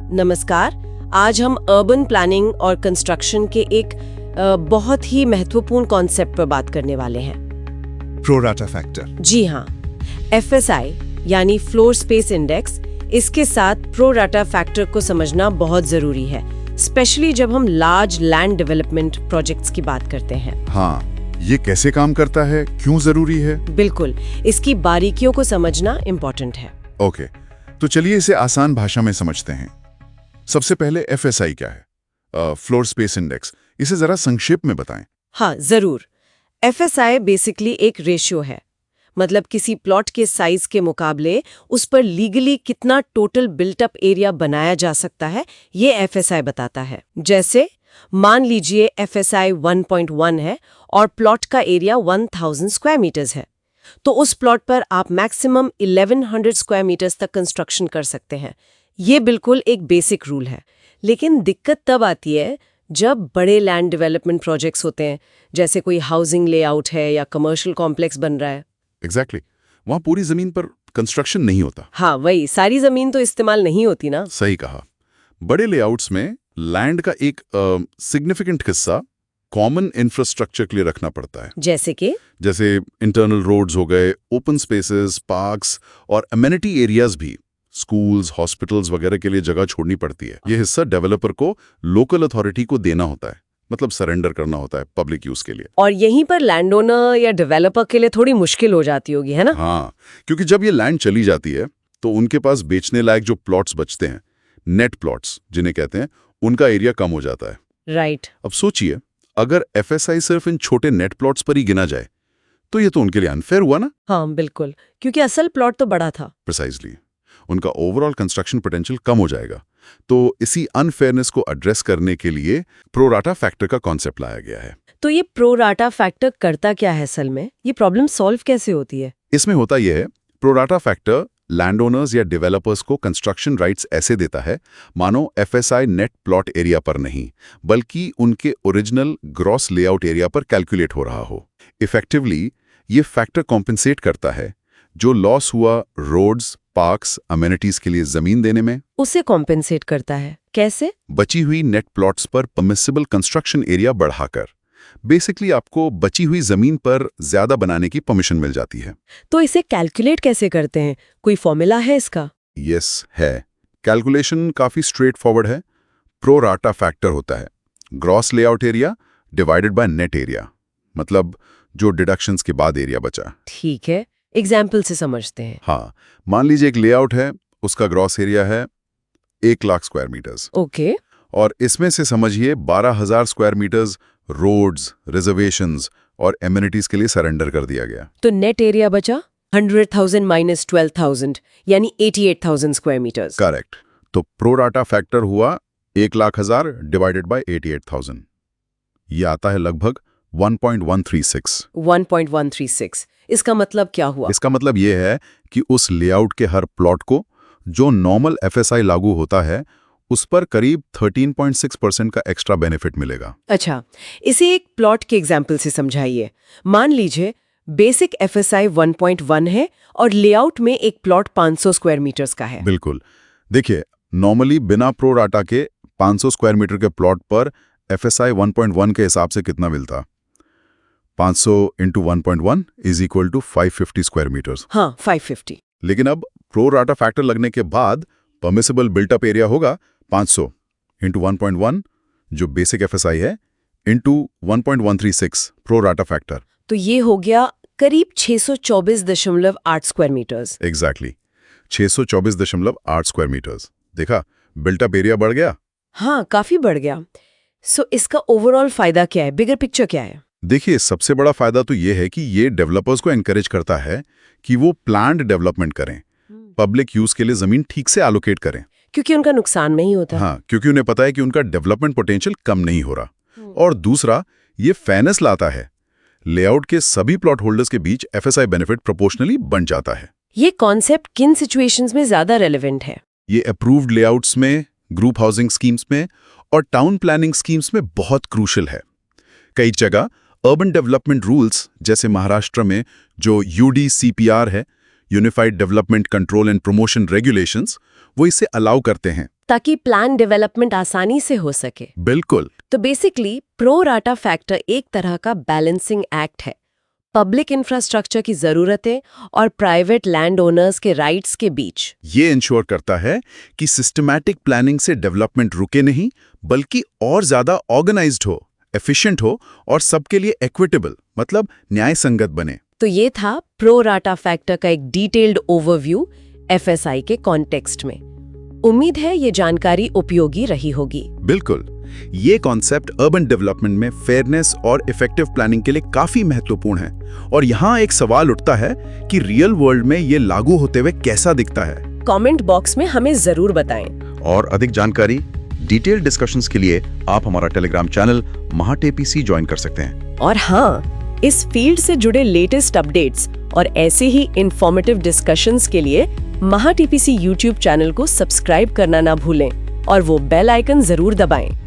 नमस्कार। आज हम अर्बन प्लानिंग और कंस्ट्रक्शन के एक बहुत ही महत्वपूर्ण कॉन्सेप्ट पर बात करने वाले हैं। Pro rata factor. जी हाँ, FSI यानी फ्लोर स्पेस इंडेक्स, इसके साथ प्रो राटा फैक्टर को समझना बहुत जरूरी है, स्पेशली जब हम लार्ज लैंड डेवलपमेंट प्रोजेक्ट्स की बात करते हैं। हाँ, ये कैसे काम करता है, क्यों जरूरी है? बिल्कुल, इसकी बारीकियों को समझना इम्पोर्टेंट है। ओके, तो चलिए इसे आसान भाषा में समझते हैं। सबसे पहले FSI क्या है? फ्लोर स्पेस इंडेक्स, इसे जरा संक्षेप में बताएं। हाँ, जरूर। FSI बेसिकली एक रेशियो है, मतलब किसी प्लॉट के साइज के मुकाबले उस पर लीगली कितना टोटल बिल्ट अप एरिया बनाया जा सकता है, ये FSI बताता है। जैसे मान लीजिए FSI 1.1 है और प्लॉट का एरिया 1000 स्क्वायर मीटर्स है, तो उस प्लॉट पर आप मैक्सिमम 1100 स्क्वायर मीटर्स तक कंस्ट्रक्शन कर सकते हैं। ये बिल्कुल एक बेसिक रूल है, लेकिन दिक्कत तब आती है जब बड़े लैंड डेवलपमेंट प्रोजेक्ट्स होते हैं, जैसे कोई हाउसिंग लेआउट है या कमर्शियल कॉम्प्लेक्स बन रहा है। एग्जैक्टली, वहाँ पूरी जमीन पर कंस्ट्रक्शन नहीं होता। हाँ, वही, सारी जमीन तो इस्तेमाल नहीं होती ना। सही कहा। बड़े लेआउट्स में लैंड का एक सिग्निफिकेंट हिस्सा कॉमन इंफ्रास्ट्रक्चर के लिए रखना पड़ता है। जैसे इंटरनल रोड्स हो गए, ओपन स्पेसेस, पार्क्स और अमेनिटी एरियाज भी, स्कूल्स, हॉस्पिटल्स वगैरह के लिए जगह छोड़नी पड़ती है। यह हिस्सा डेवलपर को लोकल अथॉरिटी को देना होता है, मतलब सरेंडर करना होता है पब्लिक यूज के लिए। और यहीं पर लैंड ओनर या डेवलपर के लिए थोड़ी मुश्किल हो जाती होगी, है ना? हाँ, क्योंकि जब ये लैंड चली जाती है तो उनके पास बेचने लायक जो प्लॉट्स बचते हैं, नेट प्लॉट्स जिन्हें कहते हैं, उनका एरिया कम हो जाता है। राइट। अब सोचिए, अगर FSI सिर्फ इन छोटे नेट प्लॉट्स पर ही गिना जाए तो ये तो उनके लिए अनफेयर हुआ ना? हाँ, बिल्कुल, क्योंकि असल प्लॉट तो बड़ा था। प्रिसाइजली, उनका ओवरऑल कंस्ट्रक्शन पोटेंशियल कम हो जाएगा। तो इसी अनफेयरनेस को एड्रेस करने के लिए प्रो राटा फैक्टर का कॉन्सेप्ट लाया गया है। तो ये प्रो राटा फैक्टर करता क्या है असल में? ये प्रॉब्लम सॉल्व कैसे होती है? इसमें होता यह है, pro rata factor land owners या डेवलपर्स को कंस्ट्रक्शन राइट्स ऐसे देता है मानो FSI नेट प्लॉट एरिया पर नहीं, बल्कि उनके ओरिजिनल ग्रॉस लेआउट एरिया पर कैलकुलेट हो रहा हो। इफेक्टिवली ये फैक्टर कॉम्पेंसेट करता है जो लॉस हुआ रोड्स, पार्क्स, अमेनिटीज के लिए जमीन देने में। उसे कॉम्पेंसेट करता है कैसे? बची हुई नेट प्लॉट्स पर परमिसिबल कंस्ट्रक्शन एरिया बढ़ाकर। बेसिकली आपको बची हुई जमीन पर ज्यादा बनाने की परमिशन मिल जाती है। तो इसे कैलकुलेट कैसे करते हैं? कोई फॉर्मूला है इसका? यस, है। कैलकुलेशन काफी स्ट्रेट फॉरवर्ड है। प्रो राटा फैक्टर होता है gross layout area divided by net area, मतलब जो डिडक्शंस के बाद एरिया बचा। ठीक है, एग्जाम्पल से समझते हैं। हाँ, मान लीजिए एक लेआउट है, उसका ग्रॉस एरिया है 1 लाख स्क्वायर मीटर्स। ओके। और इसमें से समझिए 12,000 स्क्वायर मीटर्स रोड्स, रिजर्वेशंस और एमिनिटीज के लिए सरेंडर कर दिया गया। तो नेट एरिया बचा 100,000 माइनस 12,000, यानी 88,000 स्क्वायर मीटर्स। करेक्ट। तो प्रो राटा फैक्टर हुआ 1,00,000 डिवाइडेड बाय 88,000। ये आता है लगभग 1.136। 1.136। इसका मतलब क्या हुआ? इसका मतलब ये है कि उस लेआउट के हर प्लॉट को जो नॉर्मल FSI लागू होता है, उस पर करीब 13.6% का एक्स्ट्रा बेनिफिट मिलेगा। अच्छा, इसे एक प्लॉट के एग्जाम्पल से समझाइए। मान लीजिए बेसिक FSI 1.1 है और लेआउट में एक प्लॉट 500 स्क्वायर मीटर्स का है। बिल्कुल। देखिए, नॉर्मली बिना प्रो राटा के 500 स्क्वायर मीटर के प्लॉट पर FSI 1.1 के हिसाब से कितना मिलता? 500 into 1.1 is equal to 550 square metres. हाँ, 550। लेकिन अब प्रो राटा फैक्टर लगने के बाद परमिसिबल बिल्टअप एरिया होगा 500 इंटू 1.1 जो बेसिक FSI है इंटू 1.136 प्रो राटा फैक्टर। तो ये हो गया करीब 624.8 square metres. Exactly, 624.8 square metres. देखा, बिल्टअप एरिया बढ़ गया। हाँ, काफी बढ़ गया। सो इसका ओवरऑल फायदा क्या है? बिगर पिक्चर क्या है? देखिए, सबसे बड़ा फायदा तो ये है कि ये डेवलपर्स को एनकरेज करता है कि वो प्लान्ड डेवलपमेंट करें, पब्लिक यूज के लिए जमीन ठीक से एलोकेट करें, क्योंकि उनका नुकसान नहीं होता। हाँ, क्योंकि उन्हें पता है कि उनका डेवलपमेंट पोटेंशियल कम नहीं हो रहा। और दूसरा, ये फेयरनेस लाता है। लेआउट के सभी प्लॉट होल्डर्स के बीच FSI बेनिफिट प्रोपोर्शनली बन जाता है। ये कॉन्सेप्ट किन सिचुएशंस में ज्यादा रेलेवेंट है? ये अप्रूव्ड लेआउट्स में, ग्रुप हाउसिंग स्कीम्स में और टाउन प्लानिंग स्कीम्स में बहुत क्रूशियल है। कई जगह अर्बन डेवलपमेंट रूल्स, जैसे महाराष्ट्र में जो UDCPR है, unified development control and promotion regulations, वो इसे अलाउ करते हैं। ताकि प्लान डेवलपमेंट आसानी से हो सके। बिल्कुल। तो बेसिकली प्रो राटा फैक्टर एक तरह का बैलेंसिंग एक्ट है, पब्लिक इंफ्रास्ट्रक्चर की जरूरतें और प्राइवेट लैंड ओनर्स के राइट्स के बीच। ये इंश्योर करता है कि सिस्टमैटिक प्लानिंग से डेवलपमेंट रुके नहीं, बल्कि और ज्यादा ऑर्गेनाइज्ड हो, एफिशिएंट हो और सबके लिए इक्विटेबल, मतलब न्याय संगत बने। तो ये था प्रो राटा फैक्टर का एक डिटेल्ड ओवरव्यू एफएसआई के कॉन्टेक्स्ट में। उम्मीद है ये जानकारी उपयोगी रही होगी। बिल्कुल। ये कॉन्सेप्ट अर्बन डेवलपमेंट में फेयरनेस और इफेक्टिव प्लानिंग के लिए काफी महत्वपूर्ण है। और यहाँ एक सवाल उठता है कि रियल वर्ल्ड में ये लागू होते हुए कैसा दिखता है। कमेंट बॉक्स में हमें जरूर बताएं। और अधिक जानकारी, डिटेल्ड डिस्कशंस के लिए आप हमारा टेलीग्राम चैनल महाटेपीसी ज्वाइन कर सकते हैं। और हाँ, इस फील्ड से जुड़े लेटेस्ट अपडेट्स और ऐसे ही इंफॉर्मेटिव डिस्कशंस के लिए महाटीपीसी यूट्यूब चैनल को सब्सक्राइब करना ना भूलें और वो बेल आइकन जरूर दबाएं।